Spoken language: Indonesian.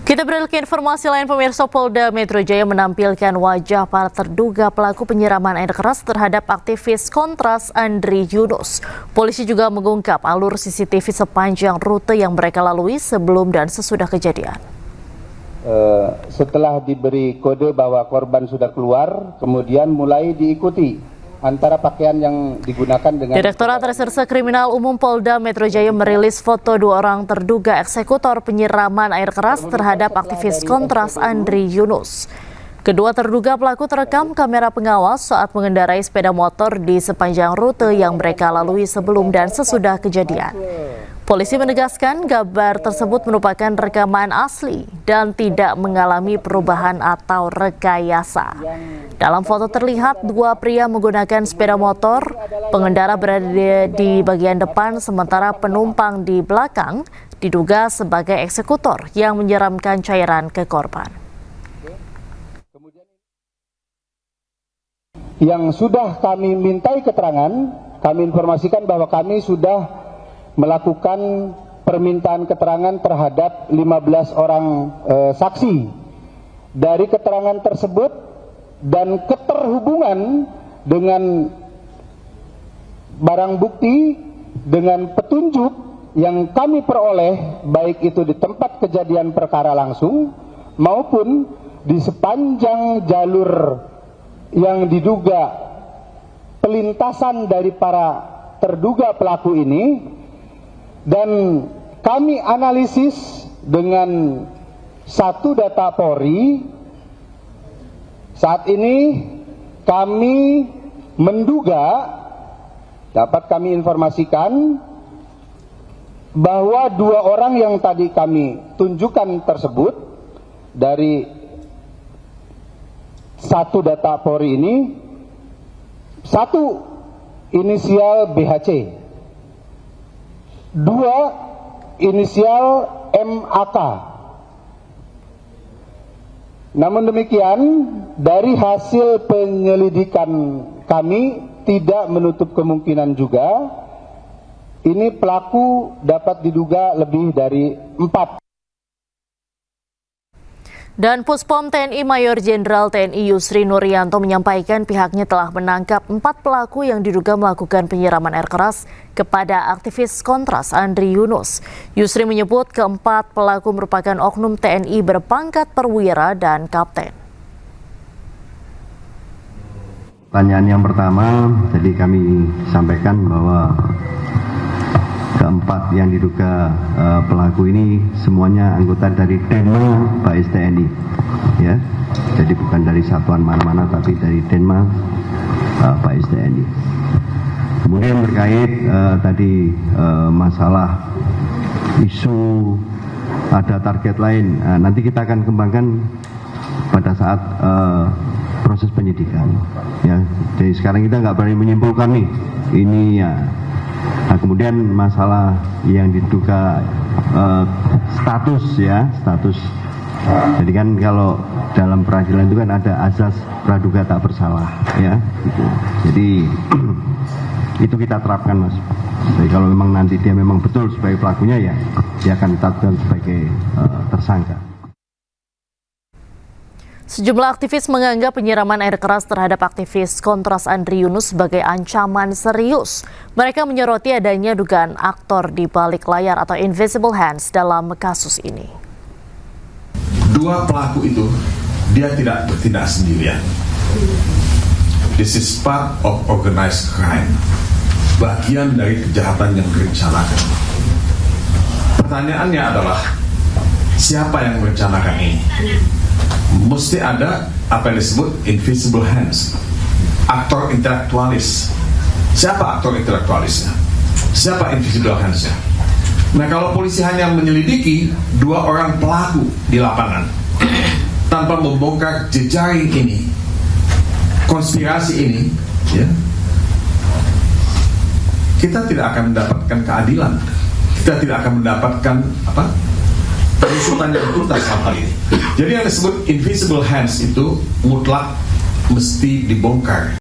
Kita beralih ke informasi lain. Pemirsa, Polda Metro Jaya menampilkan wajah para terduga pelaku penyiraman air keras terhadap aktivis Kontras Andri Yunus. Polisi juga mengungkap alur CCTV sepanjang rute yang mereka lalui sebelum dan sesudah kejadian. Setelah diberi kode bahwa korban sudah keluar, kemudian mulai diikuti antara pakaian yang digunakan dengan... Direktorat Reserse Kriminal Umum Polda Metro Jaya merilis foto dua orang terduga eksekutor penyiraman air keras terhadap aktivis Kontras Andri Yunus. Kedua terduga pelaku terekam kamera pengawas saat mengendarai sepeda motor di sepanjang rute yang mereka lalui sebelum dan sesudah kejadian. Polisi menegaskan gambar tersebut merupakan rekaman asli dan tidak mengalami perubahan atau rekayasa. Dalam foto terlihat dua pria menggunakan sepeda motor, pengendara berada di bagian depan sementara penumpang di belakang diduga sebagai eksekutor yang menyiramkan cairan ke korban. Yang sudah kami mintai keterangan, kami informasikan bahwa kami sudah melakukan permintaan keterangan terhadap 15 orang saksi. Dari keterangan tersebut dan keterhubungan dengan barang bukti, dengan petunjuk yang kami peroleh, baik itu di tempat kejadian perkara langsung maupun di sepanjang jalur yang diduga pelintasan dari para terduga pelaku ini, dan kami analisis dengan satu data Polri. Saat ini kami menduga, dapat kami informasikan bahwa dua orang yang tadi kami tunjukkan tersebut dari satu data Polri ini, satu inisial BHC, dua inisial MAK. Namun demikian, dari hasil penyelidikan kami tidak menutup kemungkinan juga ini pelaku dapat diduga lebih dari 4. Dan Puspom TNI Mayor Jenderal TNI Yusri Nuryanto menyampaikan pihaknya telah menangkap 4 pelaku yang diduga melakukan penyiraman air keras kepada aktivis Kontras Andri Yunus. Yusri menyebut keempat pelaku merupakan oknum TNI berpangkat perwira dan kapten. Pertanyaan yang pertama, tadi kami sampaikan bahwa keempat yang diduga pelaku ini semuanya anggota dari Denma Bais TNI, ya. Jadi bukan dari satuan mana-mana, tapi dari Denma Bais TNI. Kemudian terkait tadi masalah isu ada target lain, nanti kita akan kembangkan pada saat proses penyidikan. Ya, jadi sekarang kita nggak berani menyimpulkan nih ini ya. Nah, kemudian masalah yang diduga status. Jadi kan kalau dalam peradilan itu kan ada azas praduga tak bersalah, ya. Gitu. Jadi itu kita terapkan, Mas. Jadi kalau memang nanti dia memang betul sebagai pelakunya, ya dia akan ditetapkan sebagai tersangka. Sejumlah aktivis menganggap penyiraman air keras terhadap aktivis Kontras Andri Yunus sebagai ancaman serius. Mereka menyoroti adanya dugaan aktor di balik layar atau invisible hands dalam kasus ini. Dua pelaku itu, dia tidak bertindak sendirian. This is part of organized crime. Bagian dari kejahatan yang direncanakan. Pertanyaannya adalah, siapa yang merencanakan ini? Mesti ada apa yang disebut invisible hands, aktor intelektualis. Siapa aktor intelektualisnya? Siapa invisible hands-nya? Nah, kalau polisi hanya menyelidiki dua orang pelaku di lapangan tanpa membongkar jejaring ini, konspirasi ini, ya, kita tidak akan mendapatkan keadilan. Kita tidak akan mendapatkan penyusutan yang tuntas dalam hal ini. Jadi yang disebut invisible hands itu mutlak mesti dibongkar.